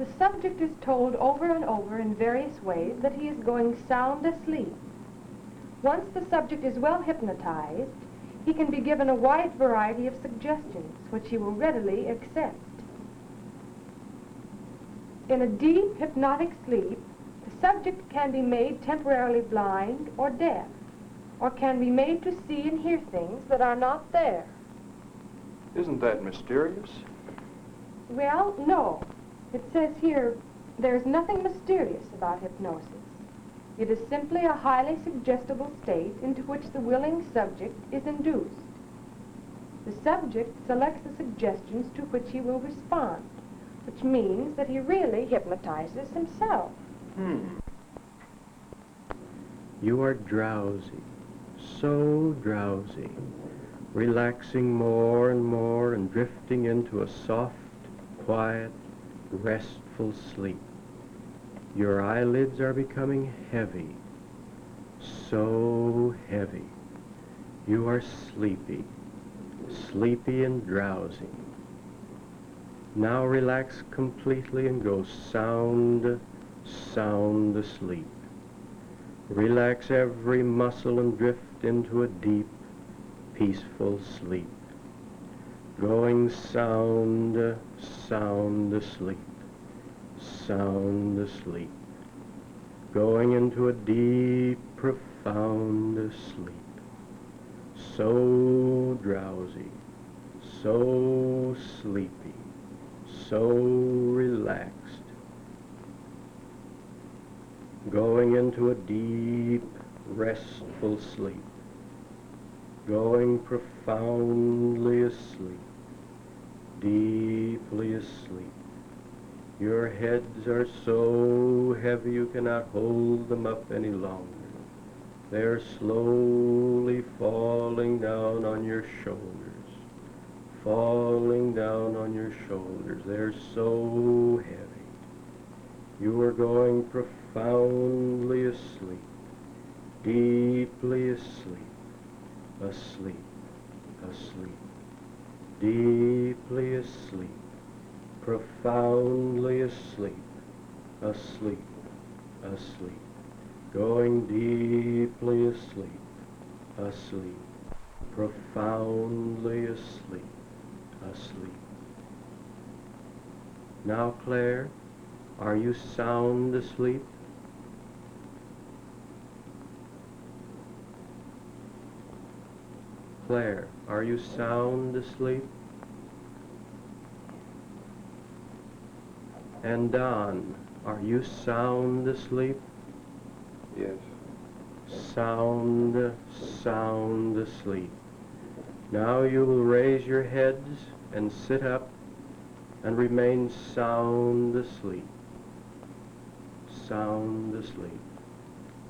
the subject is told over and over in various ways that he is going sound asleep. Once the subject is well hypnotized, he can be given a wide variety of suggestions, which he will readily accept. In a deep hypnotic sleep, the subject can be made temporarily blind or deaf, or can be made to see and hear things that are not there. Isn't that mysterious? Well, no. It says here, there's nothing mysterious about hypnosis. It is simply a highly suggestible state into which the willing subject is induced. The subject selects the suggestions to which he will respond, which means that he really hypnotizes himself. You are drowsy, so drowsy, relaxing more and more and drifting into a soft, quiet, restful sleep. Your eyelids are becoming heavy, so heavy. You are sleepy, sleepy and drowsy. Now relax completely and go sound, sound asleep. Relax every muscle and drift into a deep, peaceful sleep. Going sound, sound asleep. Sound asleep, going into a deep, profound sleep. So drowsy, so sleepy, so relaxed. Going into a deep, restful sleep. Going profoundly asleep, deeply asleep. Your heads are so heavy you cannot hold them up any longer. They are slowly falling down on your shoulders, falling down on your shoulders. They're so heavy. You are going profoundly asleep, deeply asleep, asleep, asleep, deeply asleep. Profoundly asleep, asleep, asleep, going deeply asleep, asleep, profoundly asleep, asleep. Now, Claire, are you sound asleep? Claire, are you sound asleep? And Don, are you sound asleep? Yes. Sound, sound asleep. Now you will raise your heads and sit up and remain sound asleep. Sound asleep.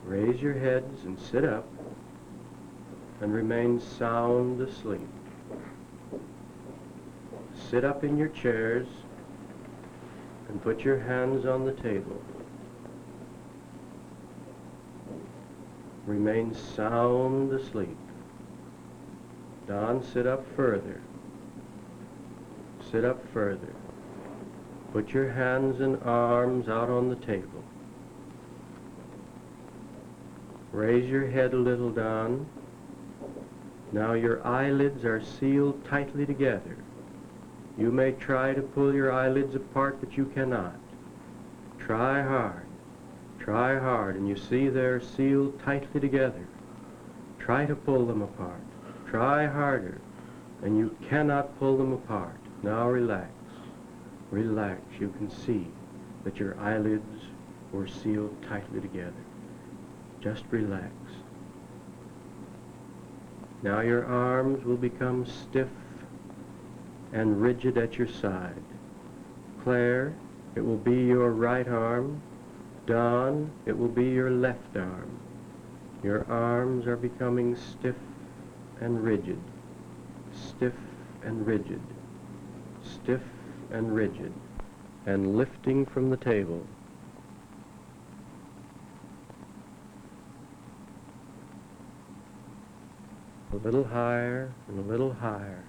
Raise your heads and sit up and remain sound asleep. Sit up in your chairs and put your hands on the table. Remain sound asleep. Don, sit up further. Sit up further. Put your hands and arms out on the table. Raise your head a little, Don. Now your eyelids are sealed tightly together. You may try to pull your eyelids apart, but you cannot. Try hard, and you see they're sealed tightly together. Try to pull them apart. Try harder, and you cannot pull them apart. Now relax. Relax. You can see that your eyelids were sealed tightly together. Just relax. Now your arms will become stiff and rigid at your side. Claire, it will be your right arm. Don, it will be your left arm. Your arms are becoming stiff and rigid, stiff and rigid, stiff and rigid, and lifting from the table. A little higher and a little higher.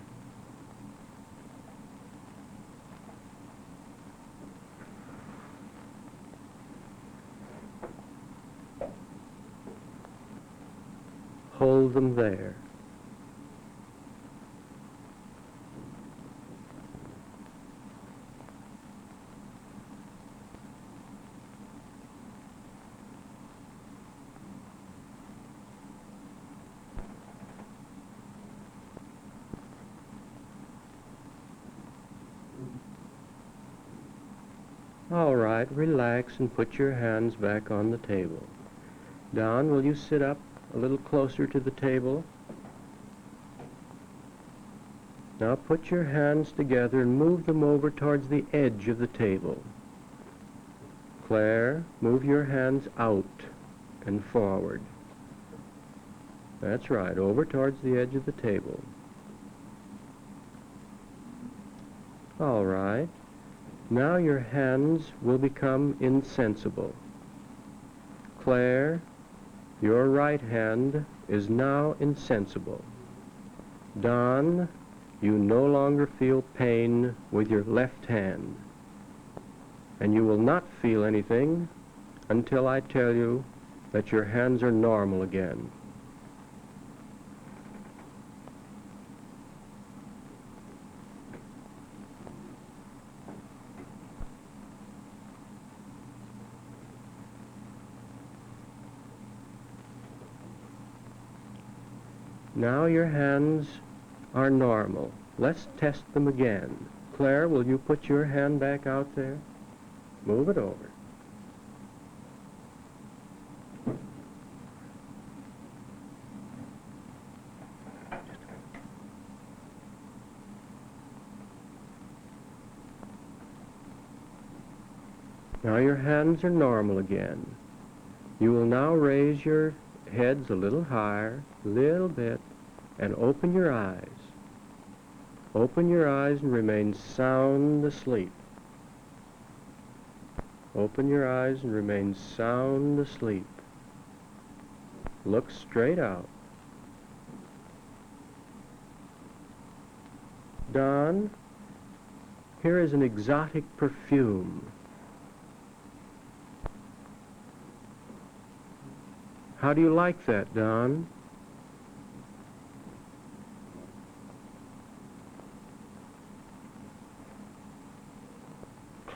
feel them there. All right, relax and put your hands back on the table. Don, will you sit up a little closer to the table? Now put your hands together and move them over towards the edge of the table. Claire, move your hands out and forward. That's right, over towards the edge of the table. All right. Now your hands will become insensible. Claire, your right hand is now insensible. Don, you no longer feel pain with your left hand. And you will not feel anything until I tell you that your hands are normal again. Now your hands are normal. Let's test them again. Claire, will you put your hand back out there? Move it over. Now your hands are normal again. You will now raise your heads a little higher, a little bit, and open your eyes. Open your eyes and remain sound asleep. Open your eyes and remain sound asleep. Look straight out. Don, here is an exotic perfume. How do you like that, Don?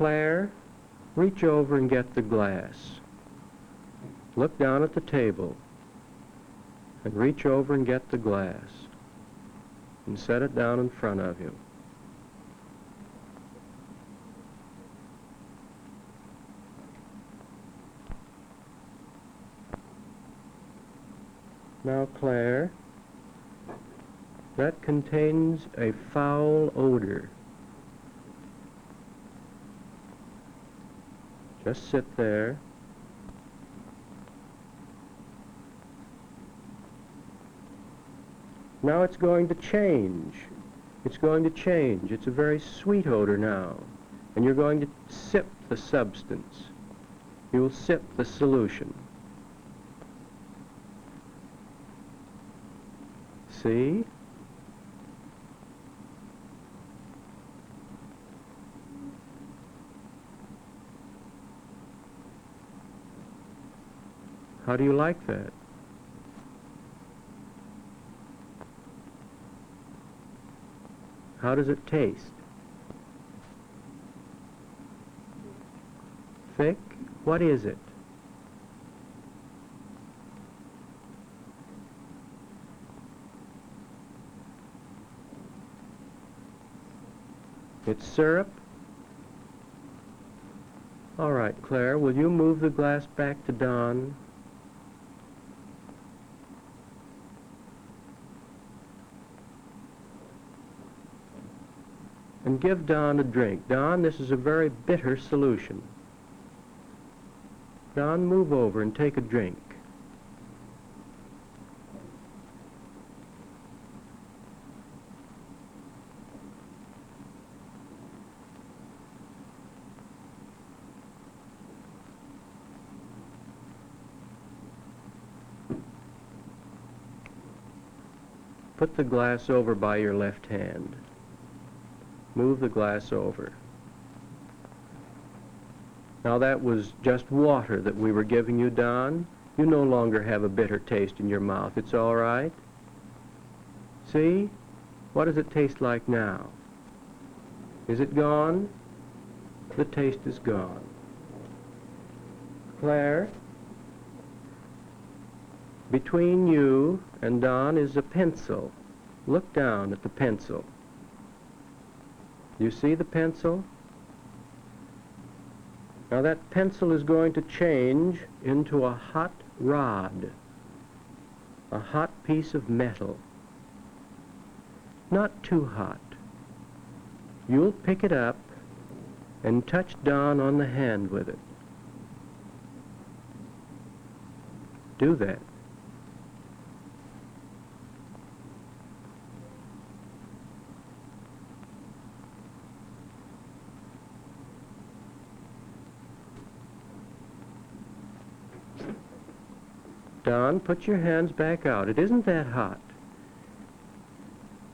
Claire, reach over and get the glass. Look down at the table and reach over and get the glass and set it down in front of you. Now, Claire, that contains a foul odor. Just sit there. Now it's going to change. It's going to change. It's a very sweet odor now. And you're going to sip the substance. You will sip the solution. See? How do you like that? How does it taste? Thick? What is it? It's syrup? All right, Claire, will you move the glass back to Don? And give Don a drink. Don, this is a very bitter solution. Don, move over and take a drink. Put the glass over by your left hand. Move the glass over. Now that was just water that we were giving you, Don. You no longer have a bitter taste in your mouth. It's all right. See? What does it taste like now? Is it gone? The taste is gone. Claire, between you and Don is a pencil. Look down at the pencil. You see the pencil? Now that pencil is going to change into a hot rod, a hot piece of metal. Not too hot. You'll pick it up and touch Don on the hand with it. Do that. Don, put your hands back out. It isn't that hot.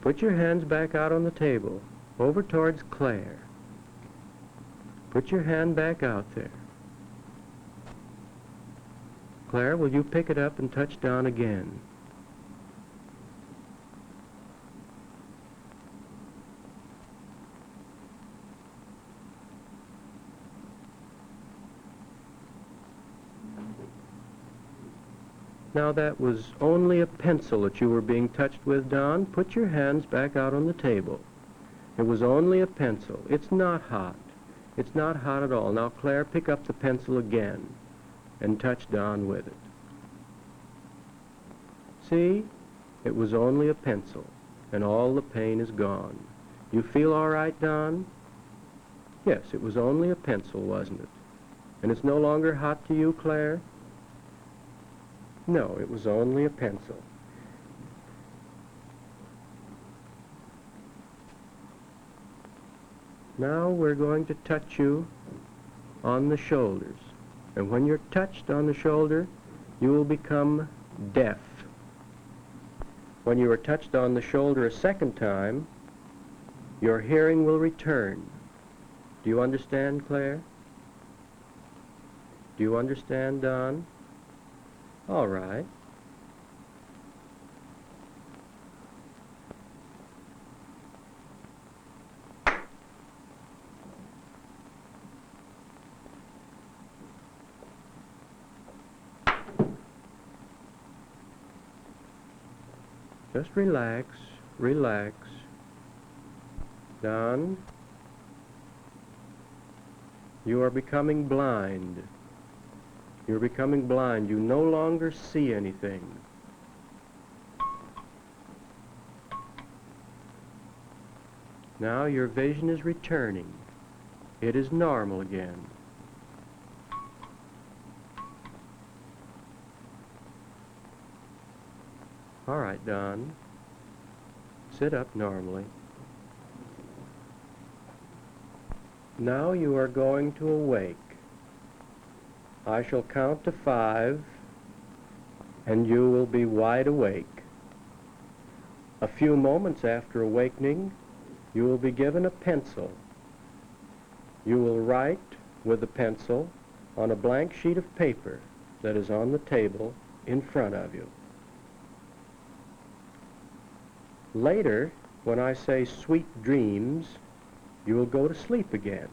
Put your hands back out on the table, over towards Claire. Put your hand back out there. Claire, will you pick it up and touch Don again? Now that was only a pencil that you were being touched with, Don. Put your hands back out on the table. It was only a pencil. It's not hot. It's not hot at all. Now, Claire, pick up the pencil again and touch Don with it. See? It was only a pencil, and all the pain is gone. You feel all right, Don? Yes, it was only a pencil, wasn't it? And it's no longer hot to you, Claire? No, it was only a pencil. Now we're going to touch you on the shoulders. And when you're touched on the shoulder, you will become deaf. When you are touched on the shoulder a second time, your hearing will return. Do you understand, Claire? Do you understand, Don? All right. Just relax, relax. Don, you are becoming blind. You're becoming blind. You no longer see anything. Now your vision is returning. It is normal again. All right, Don. Sit up normally. Now you are going to awake. I shall count to 5, and you will be wide awake. A few moments after awakening, you will be given a pencil. You will write with the pencil on a blank sheet of paper that is on the table in front of you. Later, when I say sweet dreams, you will go to sleep again.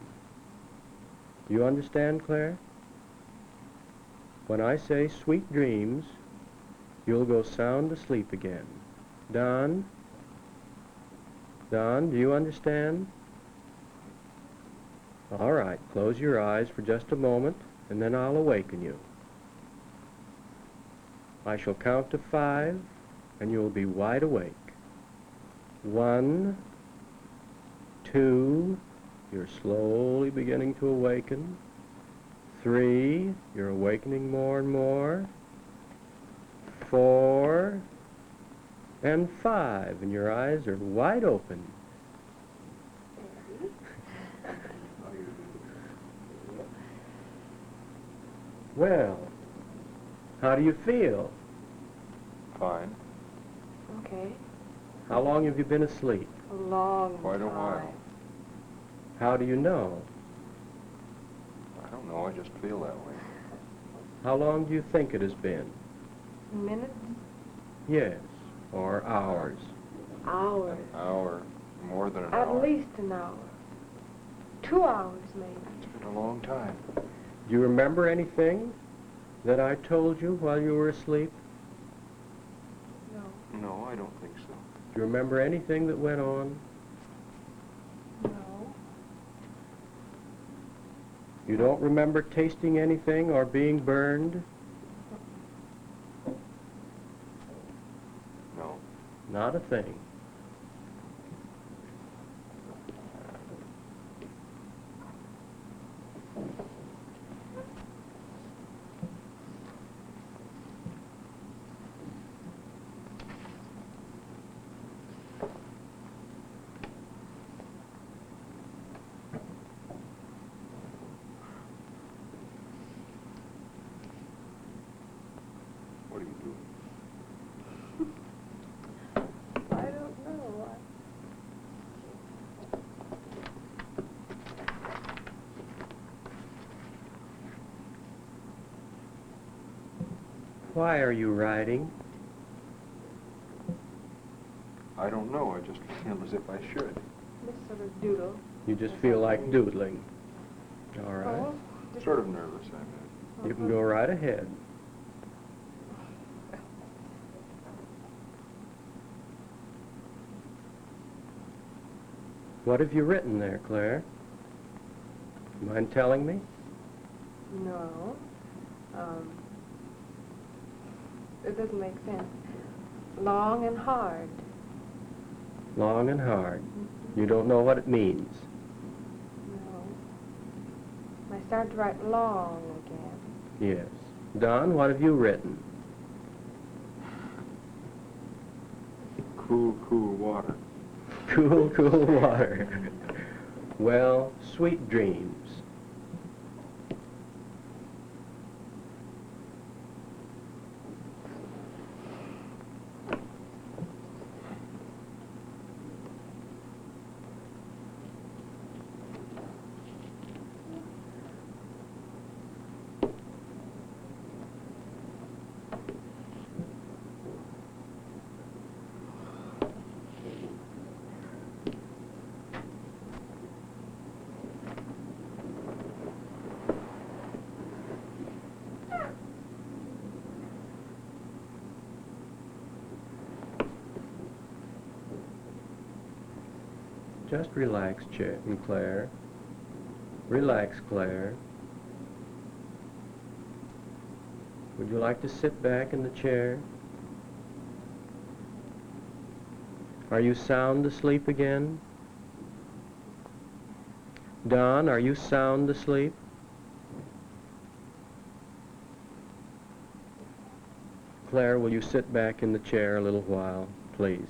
You understand, Claire? When I say sweet dreams, you'll go sound asleep again. Don? Don, do you understand? All right, close your eyes for just a moment, and then I'll awaken you. I shall count to 5, and you'll be wide awake. 1, 2, you're slowly beginning to awaken. 3, you're awakening more and more. 4, and 5, and your eyes are wide open. Well, how do you feel? Fine. Okay. How long have you been asleep? A long Quite a time. while. How do you know? I don't know, I just feel that way. How long do you think it has been? Minutes? Yes, or hours. Hours. An hour. More than an At hour. least an hour. 2 hours, maybe. It's been a long time. Do you remember anything that I told you while you were asleep? No. No, I don't think so. Do you remember anything that went on? No. You don't remember tasting anything or being burned? No. Not a thing. What are you doing? I don't know. Why are you writing? I don't know. I just feel as if I should. This sort of doodle. You just feel like doodling. All right. Oh, Sort of nervous, I mean. You can go right ahead. What have you written there, Claire? Mind telling me? No. It doesn't make sense. Long and hard. Long and hard. You don't know what it means. No. I start to write long again. Yes. Don, what have you written? Cool, cool water. Cool, cool water. Well, sweet dreams. Just relax, Claire. Relax, Claire. Would you like to sit back in the chair? Are you sound asleep again? Don, are you sound asleep? Claire, will you sit back in the chair a little while, please?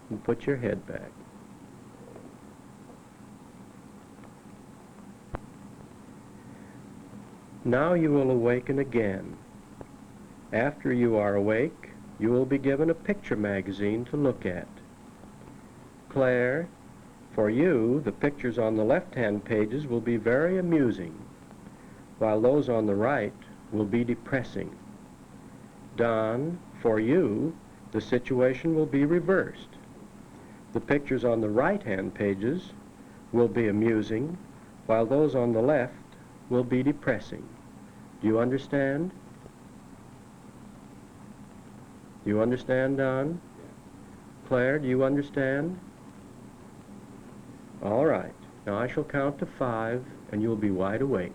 And put your head back. Now you will awaken again. After you are awake, you will be given a picture magazine to look at. Claire, for you, the pictures on the left-hand pages will be very amusing, while those on the right will be depressing. Don, for you, the situation will be reversed. The pictures on the right-hand pages will be amusing, while those on the left will be depressing. Do you understand? Do you understand, Don? Claire, do you understand? All right. Now I shall count to 5, and you'll be wide awake.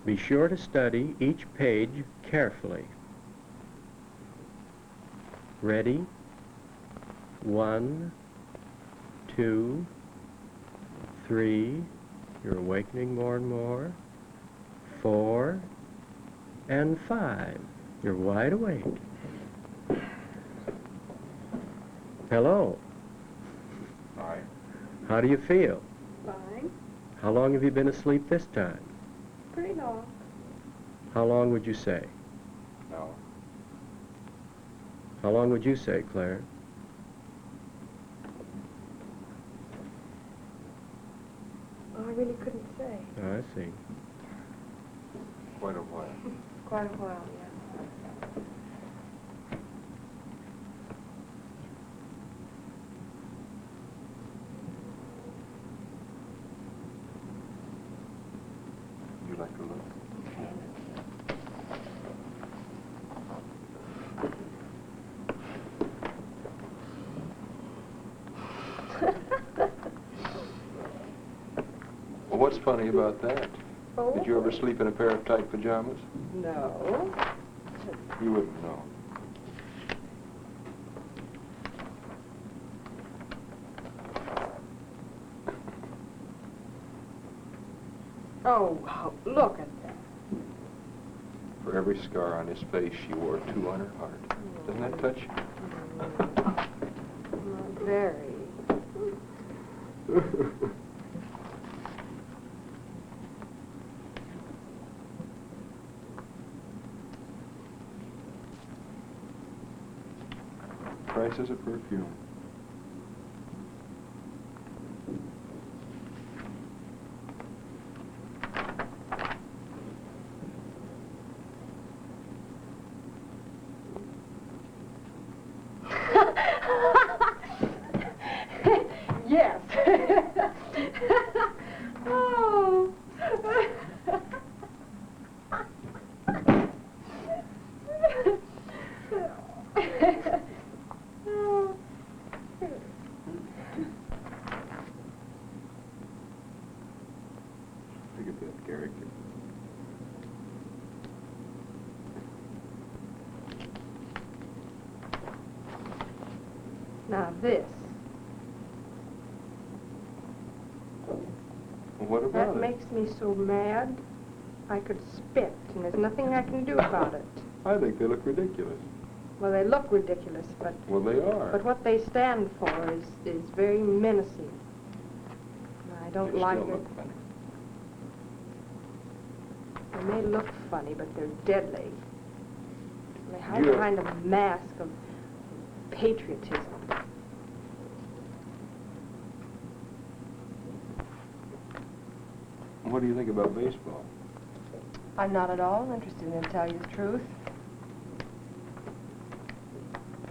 Be sure to study each page carefully. Ready? 1, 2, 3, you're awakening more and more, 4, and 5. You're wide awake. Hello. Hi. How do you feel? Fine. How long have you been asleep this time? Pretty long. How long would you say? No. How long would you say, Claire? Oh, I really couldn't say. Oh, I see. Quite a while. Quite a while, yeah. what's funny about that? Oh. Did you ever sleep in a pair of tight pajamas? No. You wouldn't know. Oh, wow, look at that. For every scar on his face, she wore 2 on her heart. Doesn't that touch you? Not very. Prices of perfume. Yes. Oh. Look at that character. Now this. Well, what That about it? makes me so mad, I could spit, and there's nothing I can do about it. I think they look ridiculous. Well, they look ridiculous, but Well, they are. what they stand for is very menacing. I don't They like still it. look funny. They may look funny, but they're deadly. They hide You- behind a mask of patriotism. What do you think about baseball? I'm not at all interested in, to tell you the truth.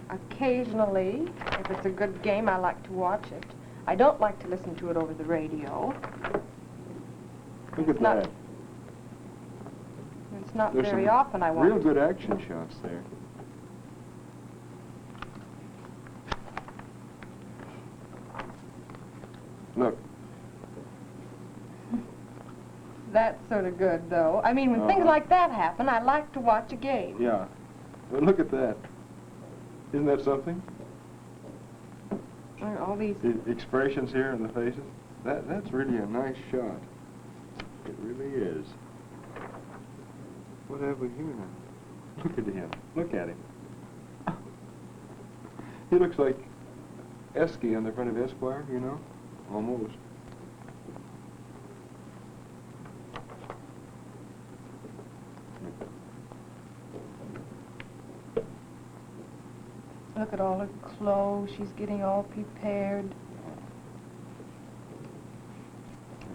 Occasionally, if it's a good game, I like to watch it. I don't like to listen to it over the radio. Look at It's not- that. It's not There's very some often I watch real it. good action shots there. Look, That's sort of good, though. I mean, when things Uh-huh. like that happen, I like to watch a game. yeah. But look at that. Isn't that something? All these... The expressions here in the faces. That's really a nice shot. It really is. What have we here now? Look at him. Look at him. He looks like Esquire on the front of Esquire, you know? Almost. Look at all her clothes. She's getting all prepared.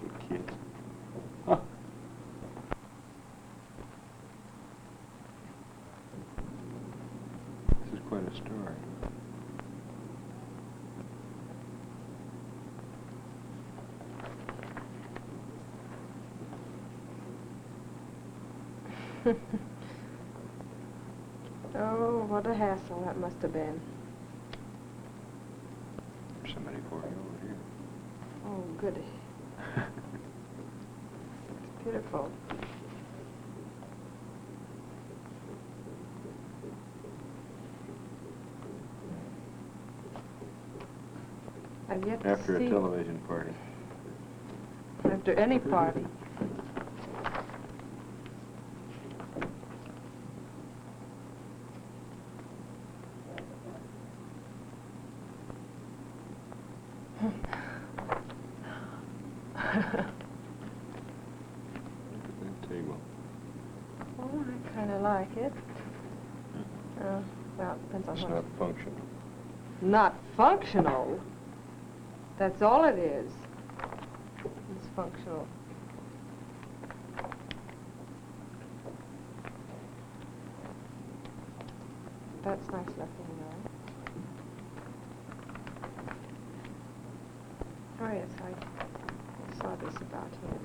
Little kid. Huh. This is quite a story. Oh, what a hassle that must have been. There's somebody for you over here. Oh, goody. It's pitiful. I've yet to After see... a television party. After any party. Look at that table. Oh, I kind of like it. Well, it depends on It's what. not functional. Not functional. That's all it is. It's functional. That's nice looking, though. Oh, yes, I saw this about him.